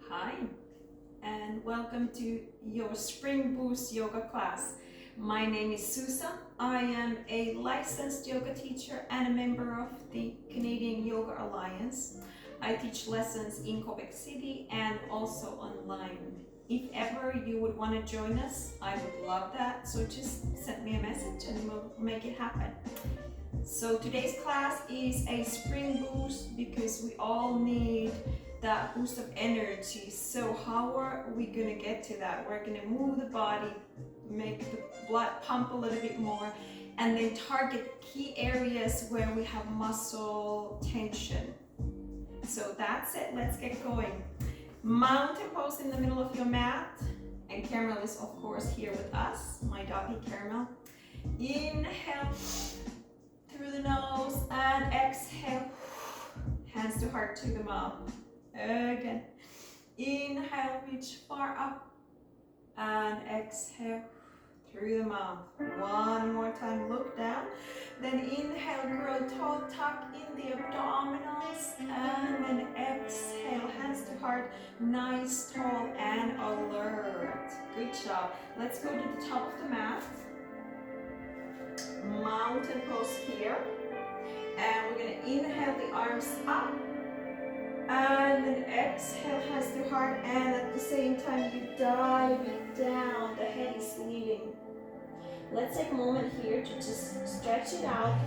Hi, and welcome to your Spring Boost yoga class. My name is Susan. I am a licensed yoga teacher and a member of the Canadian Yoga Alliance. I teach lessons in Quebec City and also online. If ever you would want to join us, I would love that. So just send me a message and we'll make it happen. So today's class is a spring boost because we all need that boost of energy. So how are we gonna get to that? We're gonna move the body, make the blood pump a little bit more, and then target key areas where we have muscle tension. So that's it, let's get going. Mountain pose in the middle of your mat, and Caramel is of course here with us, my doggy Caramel. Inhale through the nose and exhale, hands to heart to the mouth. Again, inhale, reach far up and exhale through the mouth. One more time, look down. Then inhale, grow tall, tuck in the abdominals, and then exhale, hands to heart, nice, tall, and alert. Good job. Let's go to the top of the mat. Mountain pose here. And we're gonna inhale the arms up. And then exhale, hands to heart, and at the same time you dive it down, the head is leading. Let's take a moment here to just stretch it out,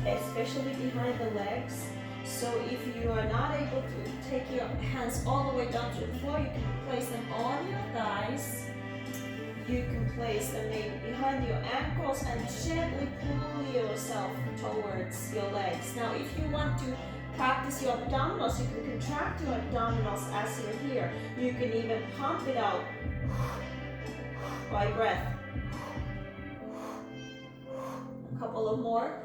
especially behind the legs. So if you are not able to take your hands all the way down to the floor, you can place them on your thighs. You can place them maybe behind your ankles and gently pull yourself towards your legs. Now if you want to practice your abdominals, you can contract your abdominals as you're here. You can even pump it out by breath. A couple of more.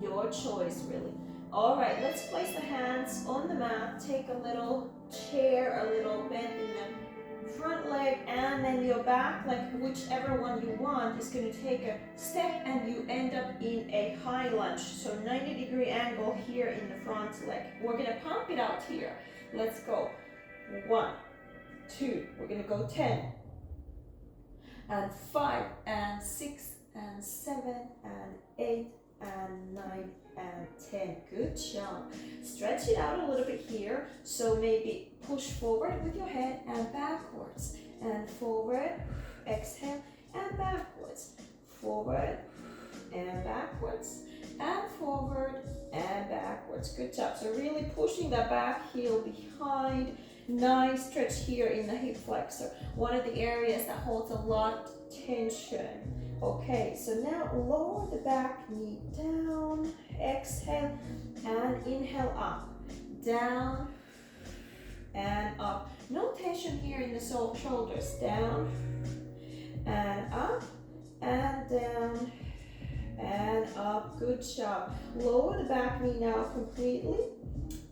Your choice, really. All right, let's place the hands on the mat. Take a little chair, a little bend in the front leg, and then your back leg, whichever one you want, is going to take a step and you end up in a high lunge. So 90-degree angle here in the front leg. We're going to pump it out here. Let's go. 1, 2, we're going to go 10, and 5, and 6, and 7, and 8, and 9, and 10. Good job. Stretch it out a little bit here. So maybe push forward with your head and backwards. And forward, exhale, and backwards. Forward, and backwards. And forward, and backwards. Good job. So really pushing the back heel behind. Nice stretch here in the hip flexor. One of the areas that holds a lot of tension. Okay, so now lower the back knee down, exhale, and inhale up, down, and up. No tension here in the shoulders, down, and up, and down, and up. Good job. Lower the back knee now completely.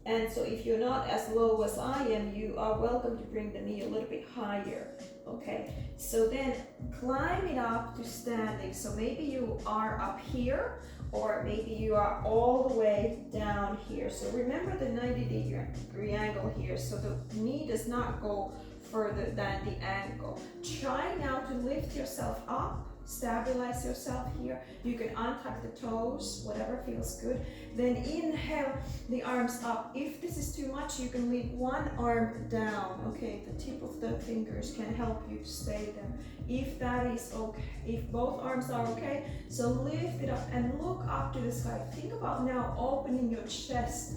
And so if you're not as low as I am, you are welcome to bring the knee a little bit higher. Okay, so then climb it up to standing. So maybe you are up here, or maybe you are all the way down here. So remember the 90-degree angle here. So the knee does not go further than the ankle. Try now to lift yourself up. Stabilize yourself here. You can untuck the toes, whatever feels good. Then inhale the arms up. If this is too much, you can leave one arm down. Okay, the tip of the fingers can help you to stay there. If that is okay, if both arms are okay, so lift it up and look up to the sky. Think about now opening your chest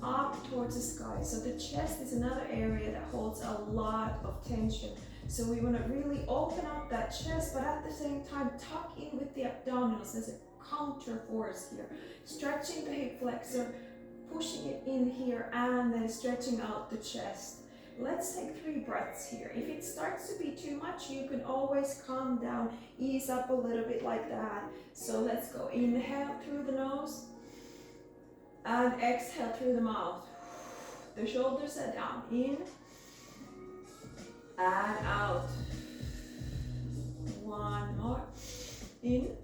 up towards the sky. So the chest is another area that holds a lot of tension. So we want to really open up that chest, but at the same time tuck in with the abdominals as a counter force here. Stretching the hip flexor, pushing it in here, and then stretching out the chest. Let's take 3 breaths here. If it starts to be too much, you can always calm down, ease up a little bit like that. So let's go. Inhale through the nose, and exhale through the mouth. The shoulders are down. In, and out. One more. In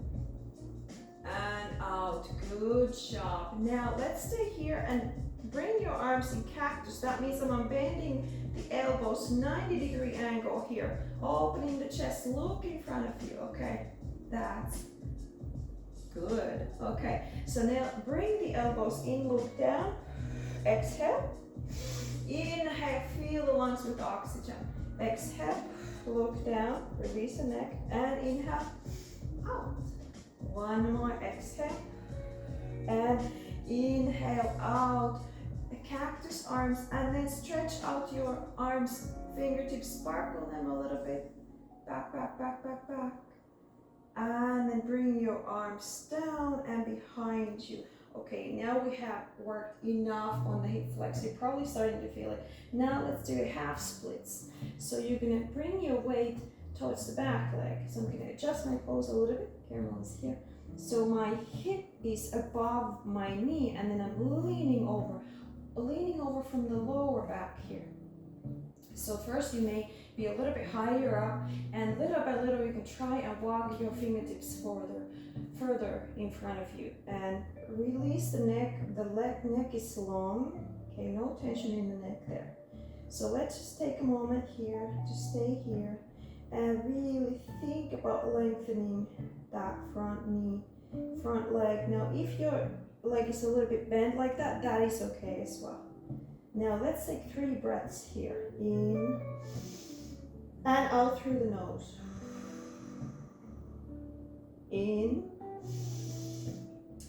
and out. Good job. Now let's stay here and bring your arms in cactus. That means that I'm bending the elbows 90-degree angle here. Opening the chest, look in front of you, okay? That's good, okay. So now bring the elbows in, look down. Exhale. Inhale, fill the lungs with oxygen. Exhale, look down, release the neck, and inhale, out. One more, exhale, and inhale out. Cactus arms, and then stretch out your arms, fingertips, sparkle them a little bit. Back, back, back, back, back. And then bring your arms down and behind you. Okay, now we have worked enough on the hip flex. You're probably starting to feel it. Now let's do a half splits. So you're gonna bring your weight towards the back leg. So I'm gonna adjust my pose a little bit. Caramel is here. So my hip is above my knee, and then I'm leaning over from the lower back here. So first you may be a little bit higher up, and little by little you can try and walk your fingertips further in front of you, and release the neck. The neck is long, okay, no tension in the neck there. So let's just take a moment here to stay here and really think about lengthening that front knee, front leg. Now if your leg is a little bit bent like that, that is okay as well. Now let's take 3 breaths here. In and out through the nose. In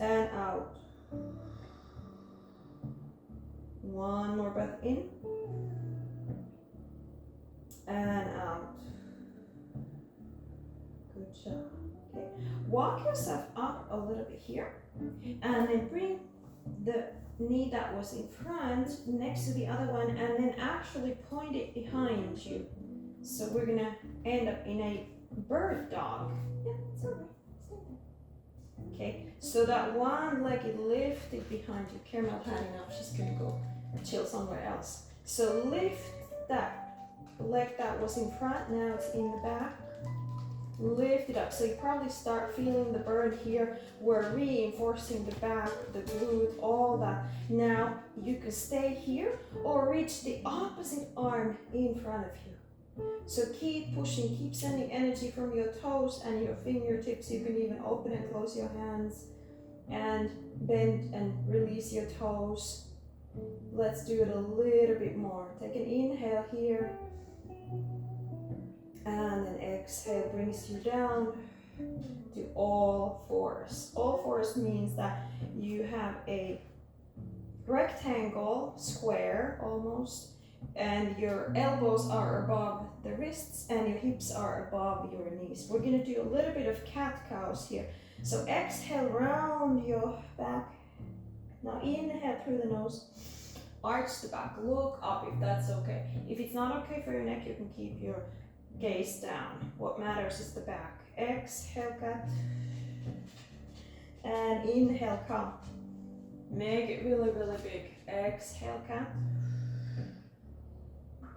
and out. One more breath in and out. Good job. Okay. Walk yourself up a little bit here, and then bring the knee that was in front next to the other one, and then actually point it behind you. So we're gonna end up in a bird dog. Yeah, it's alright. Stay there. Okay, so that one leg is lifted behind you. Caramel had enough. She's gonna go chill somewhere else. So lift that leg that was in front. Now it's in the back. Lift it up. So you probably start feeling the burn here. We're reinforcing the back, the glute, all that. Now you can stay here or reach the opposite arm in front of you. So keep pushing, keep sending energy from your toes and your fingertips. You can even open and close your hands and bend and release your toes. Let's do it a little bit more. Take an inhale here. And then exhale brings you down to all fours. All fours means that you have a rectangle, square almost, and your elbows are above the wrists and your hips are above your knees. We're gonna do a little bit of cat-cows here. So exhale, round your back. Now inhale through the nose, arch the back, look up if that's okay. If it's not okay for your neck, you can keep your gaze down. What matters is the back. Exhale, cat. And inhale, come. Make it really, really big. Exhale, cat.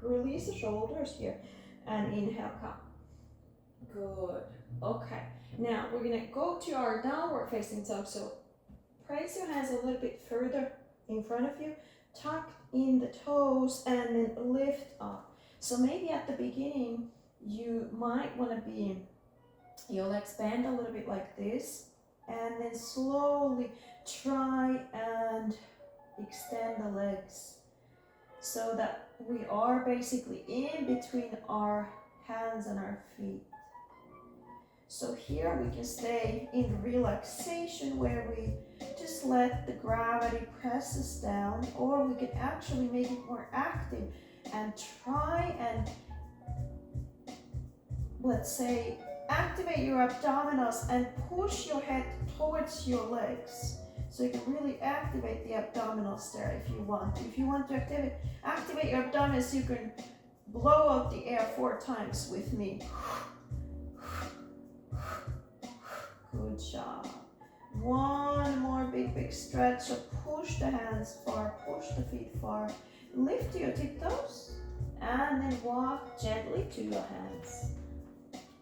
Release the shoulders here. And inhale, come. Good. Okay. Now we're gonna go to our downward facing dog. So place your hands a little bit further in front of you. Tuck in the toes and then lift up. So maybe at the beginning, you might want to be, your legs bend a little bit like this, and then slowly try and extend the legs so that we are basically in between our hands and our feet. So here we can stay in relaxation where we just let the gravity press us down, or we can actually make it more active and try and, let's say, activate your abdominals and push your head towards your legs. So you can really activate the abdominals there if you want. If you want to activate your abdominals, you can blow out the air 4 times with me. Good job. One more big stretch. So push the hands far, push the feet far. Lift to your tiptoes and then walk gently to your hands.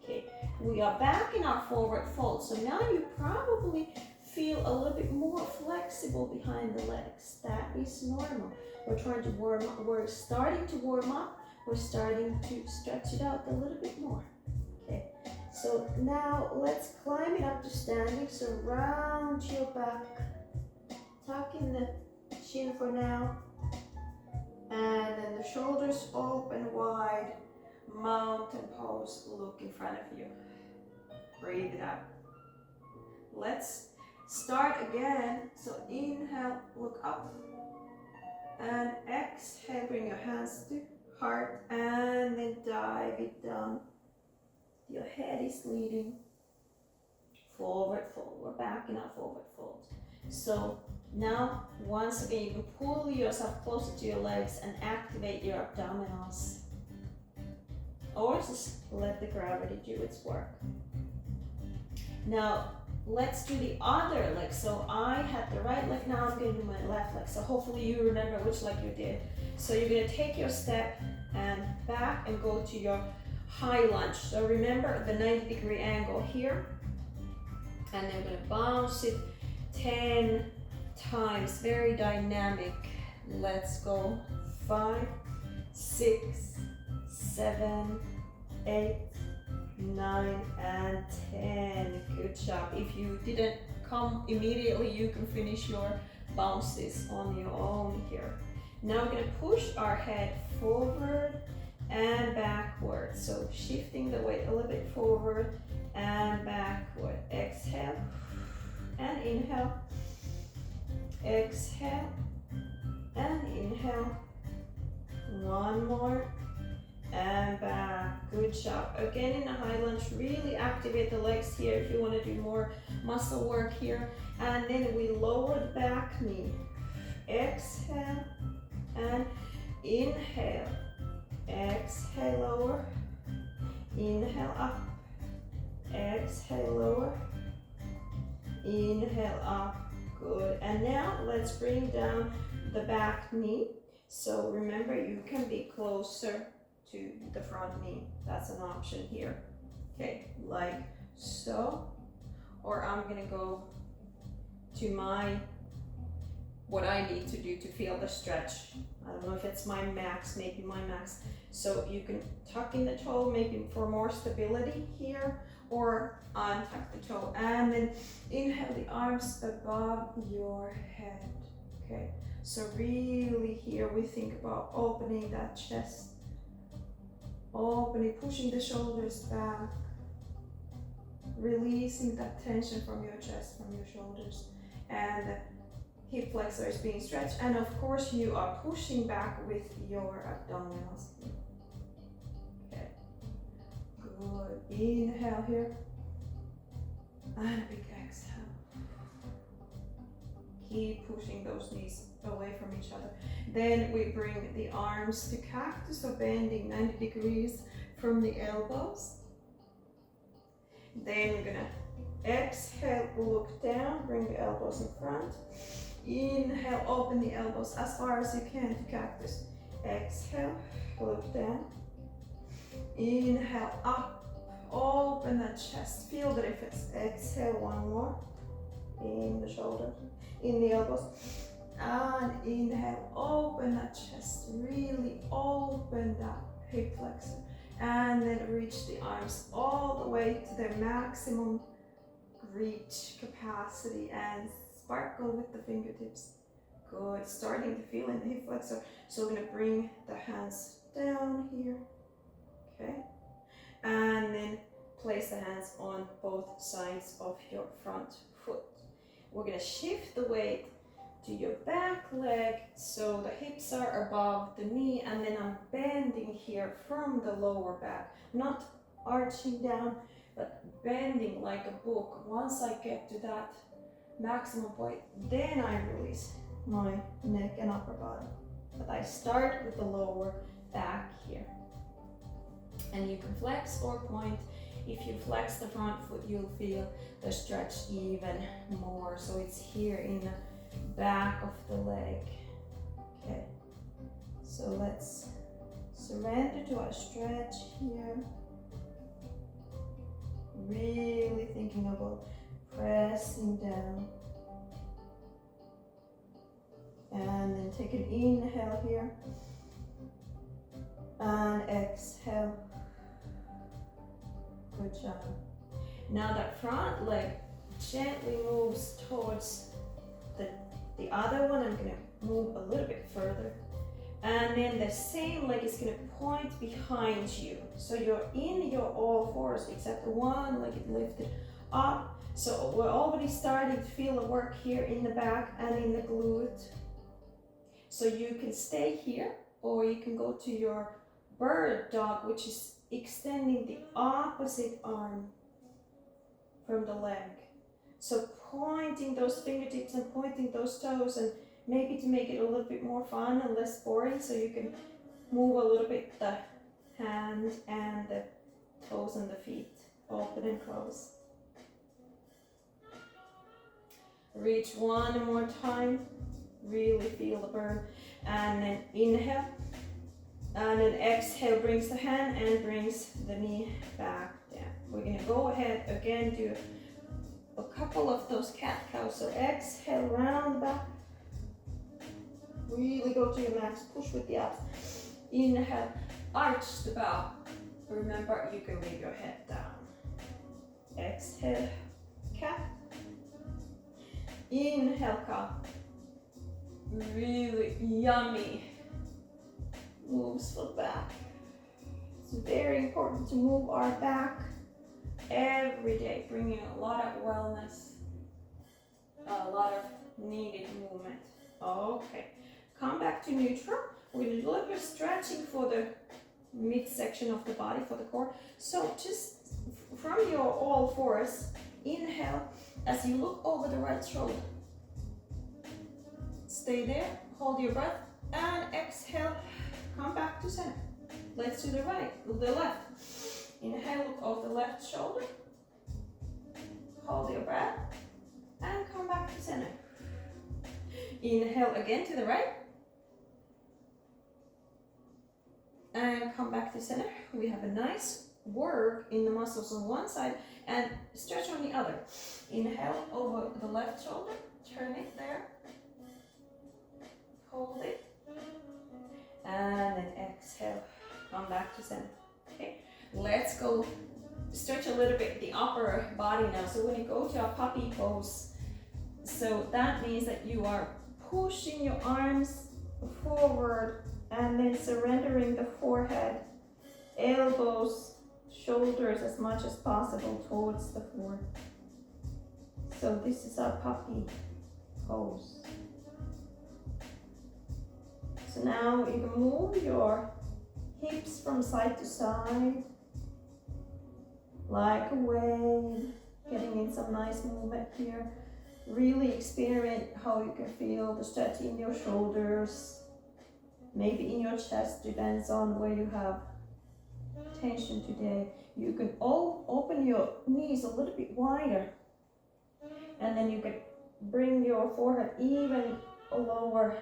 Okay, we are back in our forward fold. So now you probably feel a little bit more flexible behind the legs. That is normal. We're trying to warm up. We're starting to warm up. We're starting to stretch it out a little bit more. Okay. So now let's climb it up to standing. So round your back. Tuck in the chin for now. And then the shoulders open wide. Mountain pose. Look in front of you. Breathe it out. Let's start again. So inhale, look up. And exhale, bring your hands to heart. And then dive it down. Your head is leading. Forward fold. We're backing up, forward fold. So now, once again, you can pull yourself closer to your legs and activate your abdominals. Or just let the gravity do its work. Now, let's do the other leg. So I had the right leg, now I'm going to do my left leg. So hopefully you remember which leg you did. So you're going to take your step and back and go to your high lunge. So remember the 90-degree angle here. And then we're going to bounce it 10 times. Very dynamic. Let's go. 5, 6, 7, 8, 9, and 10. Good job. If you didn't come immediately, you can finish your bounces on your own here. Now we're going to push our head forward and backward. So shifting the weight a little bit forward and backward. Exhale and inhale. Exhale and inhale. One more. And back. Good job. Again in a high lunge, really activate the legs here if you want to do more muscle work here. And then we lower the back knee. Exhale and inhale. Exhale, lower. Inhale, up. Exhale, lower. Inhale, up. Good. And now let's bring down the back knee. So remember, you can be closer to the front knee. That's an option here. Okay, like so. Or I'm gonna go to what I need to do to feel the stretch. I don't know if it's my max, maybe my max. So you can tuck in the toe, maybe for more stability here, or untuck the toe. And then inhale the arms above your head. Okay, so really here we think about opening that chest. Opening, pushing the shoulders back. Releasing that tension from your chest, from your shoulders. And the hip flexor is being stretched. And of course you are pushing back with your abdominals. Okay, good. Inhale here. And a big exhale. Keep pushing those knees away from each other. Then we bring the arms to cactus, so bending 90 degrees from the elbows. Then we're gonna exhale, look down, bring the elbows in front. Inhale, open the elbows as far as you can to cactus. Exhale, look down. Inhale, up, open the chest, feel the difference. Exhale, one more. In the shoulder, in the elbows. And inhale, open that chest, really open that hip flexor. And then reach the arms all the way to their maximum reach capacity and sparkle with the fingertips. Good, starting to feel in the hip flexor. So we're gonna bring the hands down here, okay? And then place the hands on both sides of your front foot. We're gonna shift the weight to your back leg, so the hips are above the knee, and then I'm bending here from the lower back, not arching down, but bending like a book. Once I get to that maximum point, then I release my neck and upper body. But I start with the lower back here. And you can flex or point. If you flex the front foot, you'll feel the stretch even more. So it's here in the back of the leg. Okay, so let's surrender to our stretch here. Really thinking about pressing down And then take an inhale here. And exhale. Good job. Now that front leg gently moves towards the other one. I'm gonna move a little bit further. And then the same leg is gonna point behind you. So you're in your all fours, except the one leg is lifted up. So we're already starting to feel the work here in the back and in the glute. So you can stay here, or you can go to your bird dog, which is extending the opposite arm from the leg. So pointing those fingertips and pointing those toes, and maybe to make it a little bit more fun and less boring, so you can move a little bit the hand and the toes and the feet, open and close. Reach one more time, really feel the burn, and then inhale, and then exhale, brings the hand and brings the knee back down. We're gonna go ahead again, do a couple of those cat-cows. So exhale, round back, really go to your max, push with the abs. Inhale, arch the bow. Remember, you can leave your head down. Exhale, cat. Inhale, cow. Really yummy moves for the back. It's very important to move our back every day, bringing a lot of wellness, a lot of needed movement. Okay, come back to neutral. We're going to do a little bit of stretching for the midsection of the body, for the core. So just from your all fours, inhale as you look over the right shoulder. Stay there, hold your breath, and exhale, come back to center. Let's do the right, the left. Inhale, look over the left shoulder. Hold your breath, and come back to center. Inhale again to the right. And come back to center. We have a nice work in the muscles on one side and stretch on the other. Inhale over the left shoulder, turn it there. Hold it. And then exhale, come back to center. Okay, let's go stretch a little bit the upper body now. So when you go to a puppy pose, so that means that you are pushing your arms forward and then surrendering the forehead, elbows, shoulders as much as possible towards the floor. So this is our puppy pose. So now you can move your hips from side to side, like a wave, getting in some nice movement here. Really experiment how you can feel the stretch in your shoulders, maybe in your chest, depends on where you have tension today. You can open your knees a little bit wider, and then you can bring your forehead even lower,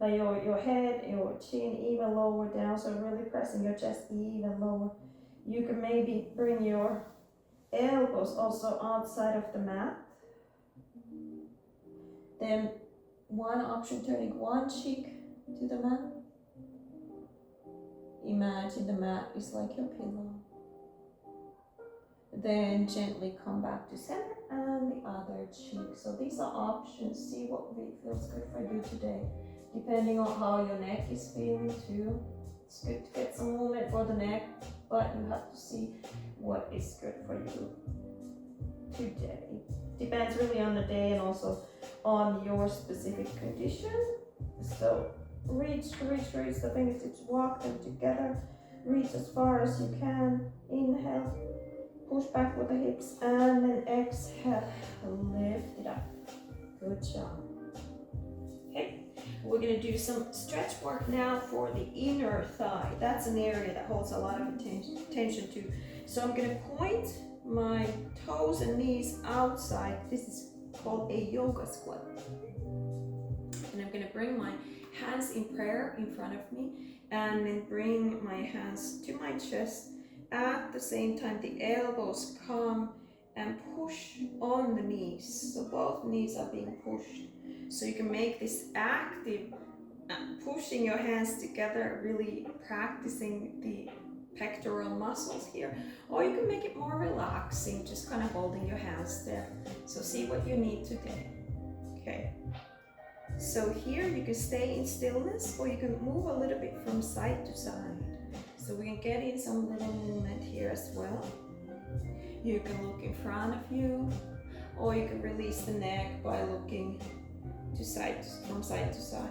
like your head, your chin even lower down, so really pressing your chest even lower. You can maybe bring your elbows also outside of the mat. Then one option, turning one cheek to the mat. Imagine the mat is like your pillow. Then gently come back to center and the other cheek. So these are options. See what feels good for you today, depending on how your neck is feeling too. It's good to get some movement for the neck, but you have to see what is good for you today. Depends really on the day and also on your specific condition. So reach the fingertips, walk them together, reach as far as you can. Inhale, push back with the hips, and then exhale, lift it up. Good job. Okay, we're gonna do some stretch work now for the inner thigh. That's an area that holds a lot of attention too. So I'm gonna point my toes and knees outside. This is called a yoga squat. And I'm gonna bring my hands in prayer in front of me, and then bring my hands to my chest. At the same time, the elbows come and push on the knees. So both knees are being pushed. So you can make this active, pushing your hands together, really practicing the pectoral muscles here. Or you can make it more relaxing, just kind of holding your hands there. So see what you need today. Okay. So here you can stay in stillness, or you can move a little bit from side to side. So we can get in some little movement here as well. You can look in front of you, or you can release the neck by looking to side, from side to side.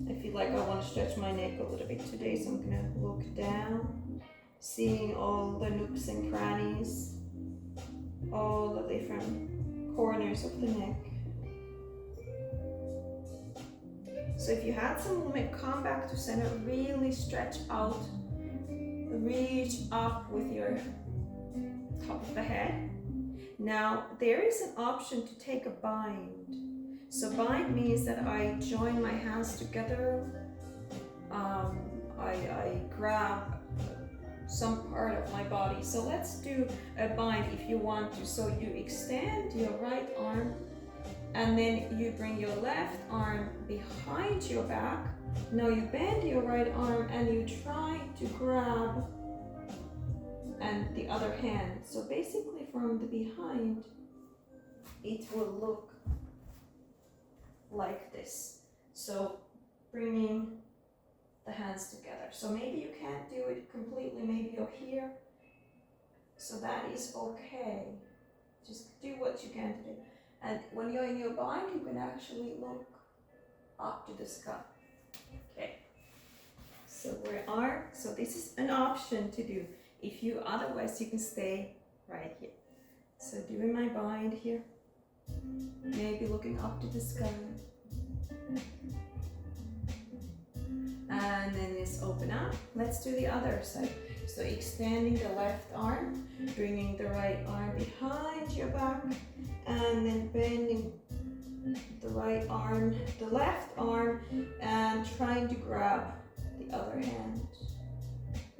I feel like I want to stretch my neck a little bit today, so I'm gonna look down, seeing all the nooks and crannies, all the different corners of the neck. So if you had some movement, come back to center, really stretch out, reach up with your top of the head. Now there is an option to take a bind. So bind means that I join my hands together, I grab some part of my body. So let's do a bind if you want to. So you extend your right arm, and then you bring your left arm behind your back. Now you bend your right arm and you try to grab and the other hand. So basically from the behind, it will look like this. So bringing the hands together. So maybe you can't do it completely, maybe you're here. So that is okay. Just do what you can do. And when you're in your bind, you can actually look up to the sky. Okay. So so this is an option to do. If you, otherwise you can stay right here. So doing my bind here. Maybe looking up to the sky. And then just open up. Let's do the other side. So extending the left arm, bringing the right arm behind your back, and then bending the right arm, the left arm, and trying to grab the other hand.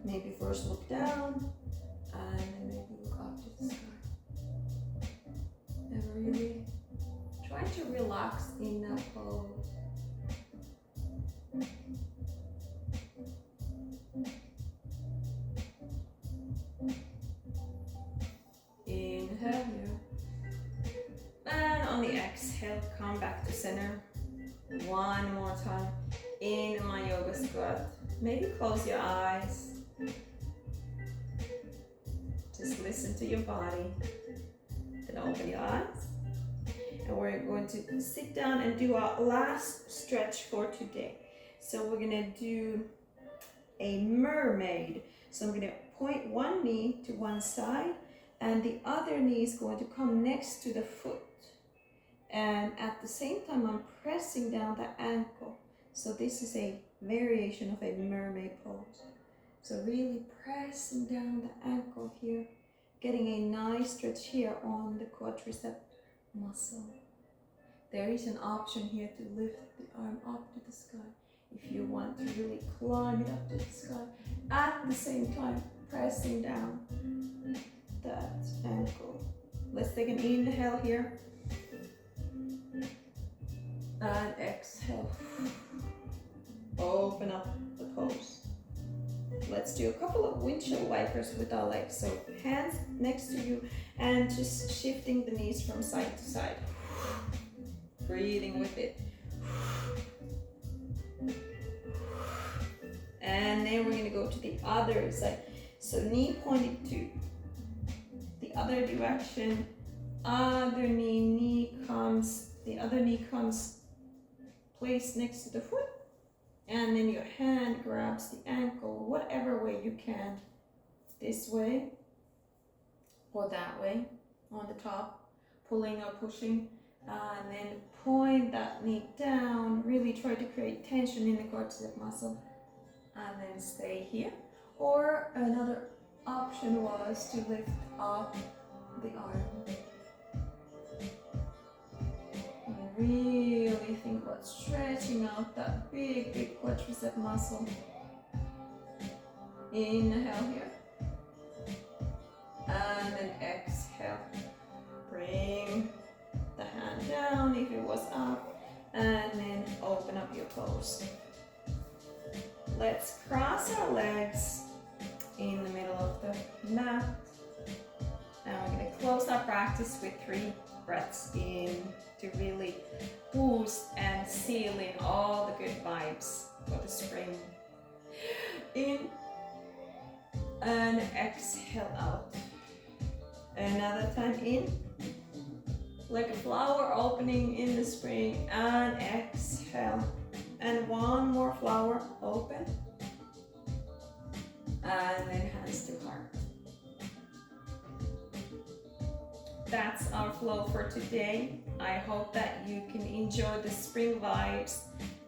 Maybe first look down, and then maybe look up to the sky. And really try to relax in that pose. Inhale here. And on the exhale, come back to center. One more time. In my yoga squat. Maybe close your eyes. Just listen to your body. Then open your eyes. And we're going to sit down and do our last stretch for today. So we're gonna do a mermaid. So I'm gonna point one knee to one side, and the other knee is going to come next to the foot. And at the same time, I'm pressing down the ankle. So this is a variation of a mermaid pose. So really pressing down the ankle here, getting a nice stretch here on the quadricep muscle. There is an option here to lift the arm up to the sky if you want to really climb it up to the sky. At the same time, pressing down that ankle. Let's take an inhale here. And exhale. Open up the pose. Let's do a couple of windshield wipers with our legs. So hands next to you and just shifting the knees from side to side. Breathing with it. And then we're going to go to the other side. So knee pointed to the other direction. Other knee comes, the other knee comes placed next to the foot. And then your hand grabs the ankle, whatever way you can. This way or that way on the top, pulling or pushing. And then point that knee down, really try to create tension in the quadricep muscle. And then stay here. Or another option was to lift up the arm. And really think about stretching out that big quadricep muscle. Inhale here. And then exhale. Bring the hand down if it was up. And then open up your pose. Let's cross our legs in the middle of the mat. Now we're going to close our practice with 3 breaths in to really boost and seal in all the good vibes for the spring. In and exhale out. Another time in, like a flower opening in the spring, and exhale. And one more flower, open. And then hands to heart. That's our flow for today. I hope that you can enjoy the spring vibes,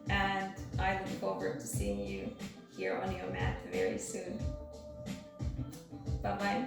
and I look forward to seeing you here on your mat very soon. Bye-bye.